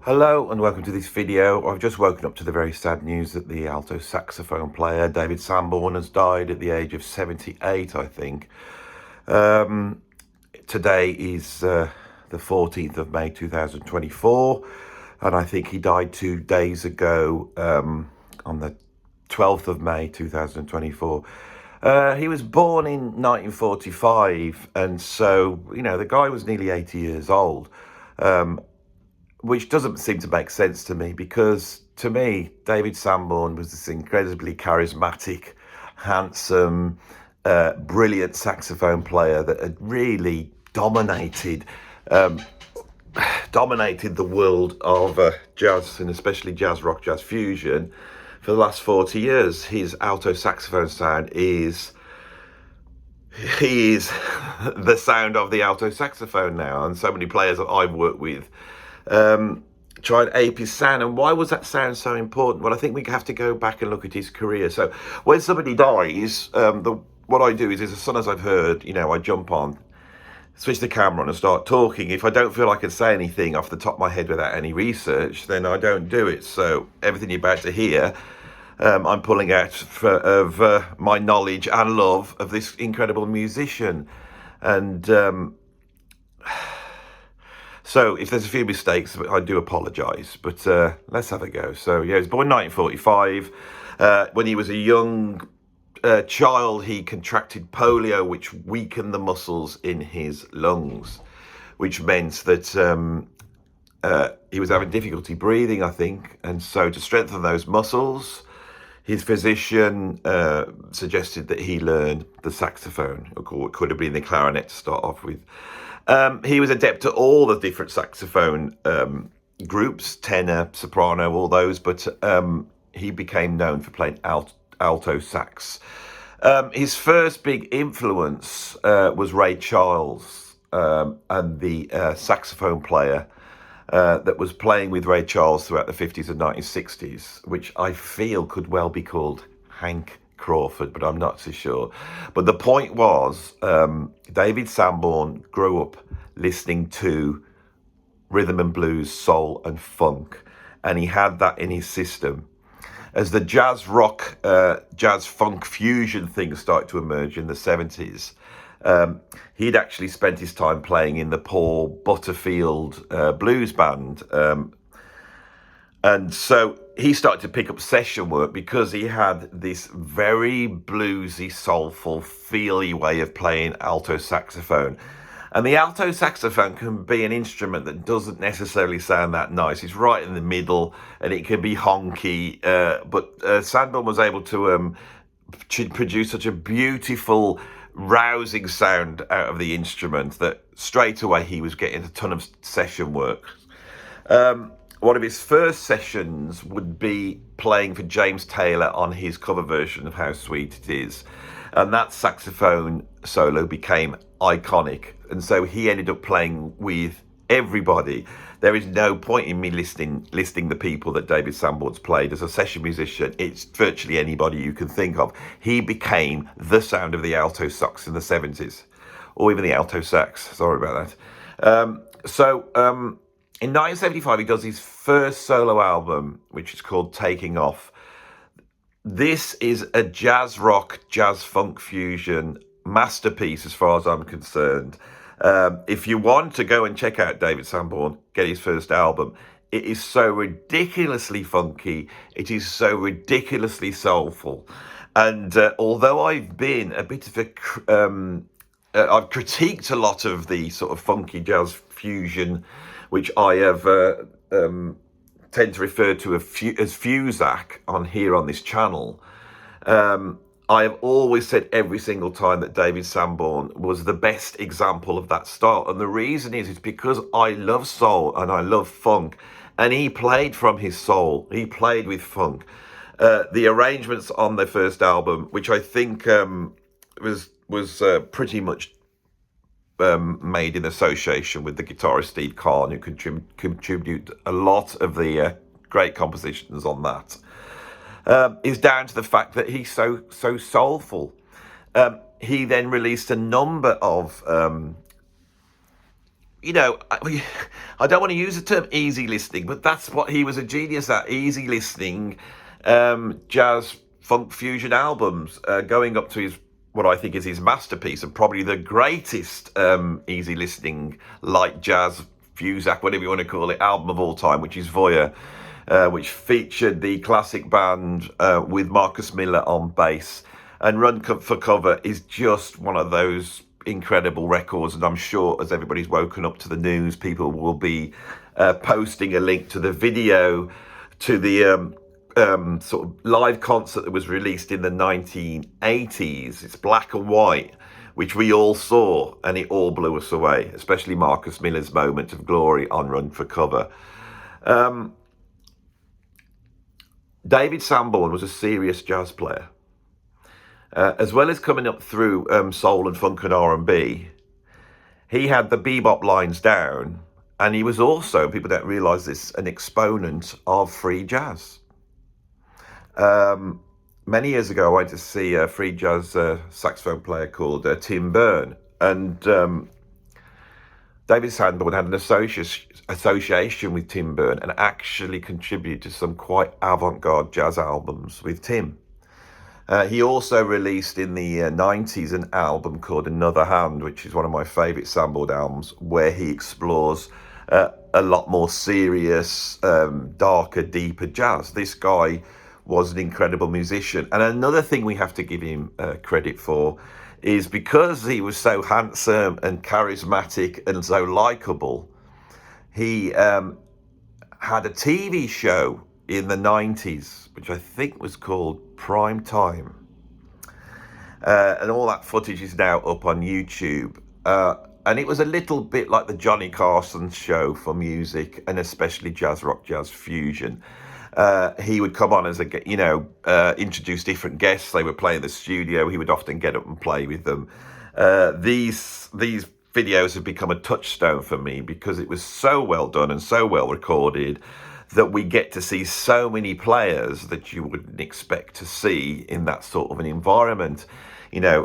Hello and welcome to this video. I've just woken up to the very sad news that the alto saxophone player David Sanborn has died at the age of 78, I think. Today is the 14th of May 2024, and I think he died 2 days ago on the 12th of May 2024. He was born in 1945, and so, the guy was nearly 80 years old. Which doesn't seem to make sense to me, because to me, David Sanborn was this incredibly charismatic, handsome, brilliant saxophone player that had really dominated the world of jazz, and especially jazz rock, jazz fusion, for the last 40 years. His alto saxophone sound is the sound of the alto saxophone now, and so many players that I've worked with try and ape his sound. And why was that sound so important? Well, I think we have to go back and look at his career. So when somebody dies, what I do is as soon as I've heard, I jump on, switch the camera on and start talking. If I don't feel I can say anything off the top of my head without any research, then I don't do it. So everything you're about to hear, I'm pulling out of my knowledge and love of this incredible musician. And so if there's a few mistakes, I do apologise, but let's have a go. So yeah, he was born in 1945. When he was a young child, he contracted polio, which weakened the muscles in his lungs, which meant that he was having difficulty breathing, I think. And so to strengthen those muscles, his physician suggested that he learn the saxophone, or it could have been the clarinet to start off with. He was adept at all the different saxophone groups, tenor, soprano, all those, but he became known for playing alto sax. His first big influence was Ray Charles, and the saxophone player that was playing with Ray Charles throughout the 50s and 1960s, which I feel could well be called Hank Crawford, but I'm not so sure. But the point was, David Sanborn grew up listening to rhythm and blues, soul and funk, and he had that in his system. As the jazz rock, jazz funk fusion thing started to emerge in the 70s, he'd actually spent his time playing in the Paul Butterfield blues band. And so he started to pick up session work because he had this very bluesy, soulful, feely way of playing alto saxophone. And the alto saxophone can be an instrument that doesn't necessarily sound that nice. It's right in the middle, and it can be honky. But Sanborn was able to produce such a beautiful, rousing sound out of the instrument that straight away he was getting a ton of session work. One of his first sessions would be playing for James Taylor on his cover version of How Sweet It Is. And that saxophone solo became iconic. And so he ended up playing with everybody. There is no point in me listing the people that David Sanborn's played. As a session musician, it's virtually anybody you can think of. He became the sound of the alto sax in the 70s, or even the alto sax. Sorry about that. In 1975, he does his first solo album, which is called Taking Off. This is a jazz rock, jazz funk fusion masterpiece as far as I'm concerned. If you want to go and check out David Sanborn, get his first album. It is so ridiculously funky. It is so ridiculously soulful. And although I've been a bit of I've critiqued a lot of the sort of funky jazz fusion, which I have tend to refer to as Fusac on this channel. I have always said every single time that David Sanborn was the best example of that style. And the reason is because I love soul and I love funk. And he played from his soul. He played with funk. The arrangements on the first album, which I think was pretty much made in association with the guitarist Steve Kahn, who contributed a lot of the great compositions on that, is down to the fact that he's so soulful. He then released a number of I don't want to use the term easy listening, but that's what he was a genius at, easy listening, jazz, funk, fusion albums, going up to what I think is his masterpiece and probably the greatest easy listening, light jazz, Fusac, whatever you want to call it, album of all time, which is Voyeur, which featured the classic band with Marcus Miller on bass. And Run for Cover is just one of those incredible records, and I'm sure as everybody's woken up to the news, people will be posting a link to the video to the sort of live concert that was released in the 1980s. It's black and white, which we all saw, and it all blew us away, especially Marcus Miller's moment of glory on Run for Cover. David Sanborn was a serious jazz player. As well as coming up through soul and funk and R&B, he had the bebop lines down, and he was also, people don't realise this, an exponent of free jazz. Many years ago, I went to see a free jazz saxophone player called Tim Byrne, and David Sanborn had an association with Tim Byrne and actually contributed to some quite avant-garde jazz albums with Tim. He also released in the 90s an album called Another Hand, which is one of my favourite Sanborn albums, where he explores a lot more serious, darker, deeper jazz. This guy was an incredible musician. And another thing we have to give him credit for is because he was so handsome and charismatic and so likable, he had a TV show in the 90s, which I think was called Prime Time. And all that footage is now up on YouTube. And it was a little bit like the Johnny Carson show for music, and especially jazz rock, jazz fusion. He would come on as introduce different guests. They would play in the studio. He would often get up and play with them. These videos have become a touchstone for me because it was so well done and so well recorded that we get to see so many players that you wouldn't expect to see in that sort of an environment.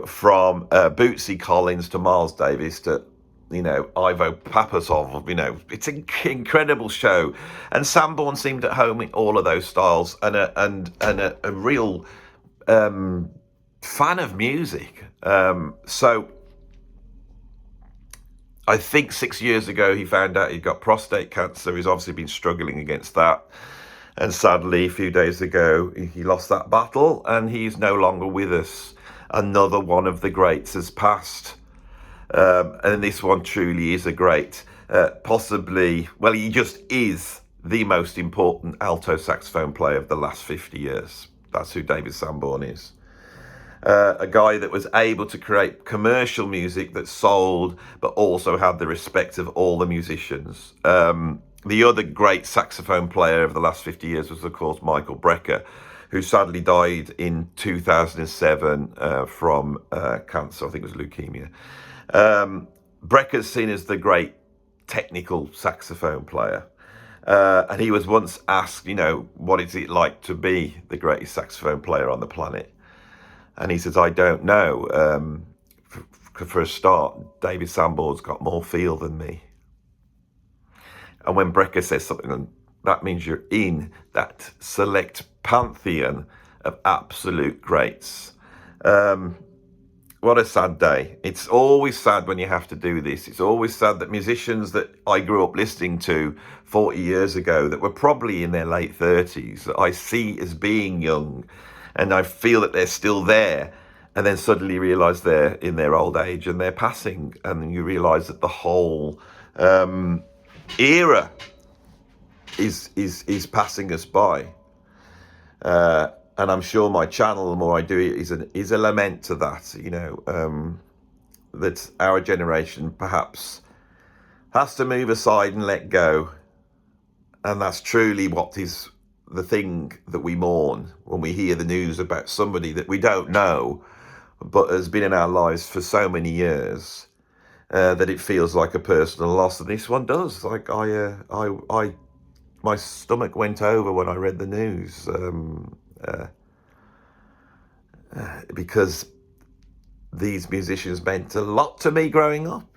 From Bootsy Collins to Miles Davis to Ivo Papasov. It's an incredible show, and Sanborn seemed at home in all of those styles, and a real fan of music. So I think 6 years ago he found out he'd got prostate cancer. He's obviously been struggling against that, and sadly a few days ago he lost that battle, and he's no longer with us. Another one of the greats has passed. And this one truly is a great, he just is the most important alto saxophone player of the last 50 years. That's who David Sanborn is. A guy that was able to create commercial music that sold, but also had the respect of all the musicians. The other great saxophone player of the last 50 years was, of course, Michael Brecker, who sadly died in 2007 from cancer. I think it was leukemia. Brecker's seen as the great technical saxophone player. And he was once asked, what is it like to be the greatest saxophone player on the planet? And he says, I don't know. For a start, David Sanborn's got more feel than me. And when Brecker says something, that means you're in that select pantheon of absolute greats. What a sad day. It's always sad when you have to do this. It's always sad that musicians that I grew up listening to 40 years ago, that were probably in their late 30s, that I see as being young, and I feel that they're still there, and then suddenly realise they're in their old age and they're passing, and then you realise that the whole era is passing us by. And I'm sure my channel, the more I do it, is a lament to that, that our generation perhaps has to move aside and let go. And that's truly what is the thing that we mourn when we hear the news about somebody that we don't know, but has been in our lives for so many years, that it feels like a personal loss. And this one does. Like my stomach went over when I read the news. Because these musicians meant a lot to me growing up.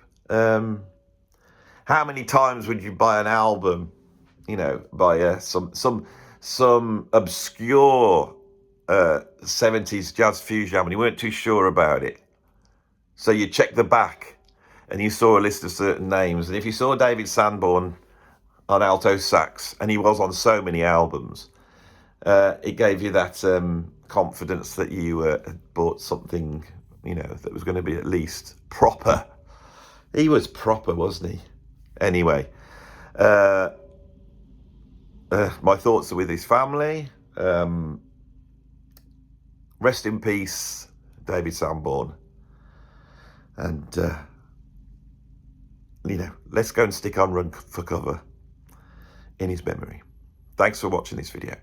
How many times would you buy an album, you know, by some obscure 70s jazz fusion, and you weren't too sure about it? So you check the back and you saw a list of certain names. And if you saw David Sanborn on alto sax, and he was on so many albums, it gave you that confidence that you had bought something, you know, that was going to be at least proper. He was proper, wasn't he? Anyway, my thoughts are with his family. Rest in peace, David Sanborn. And, you know, let's go and stick on Run for Cover in his memory. Thanks for watching this video.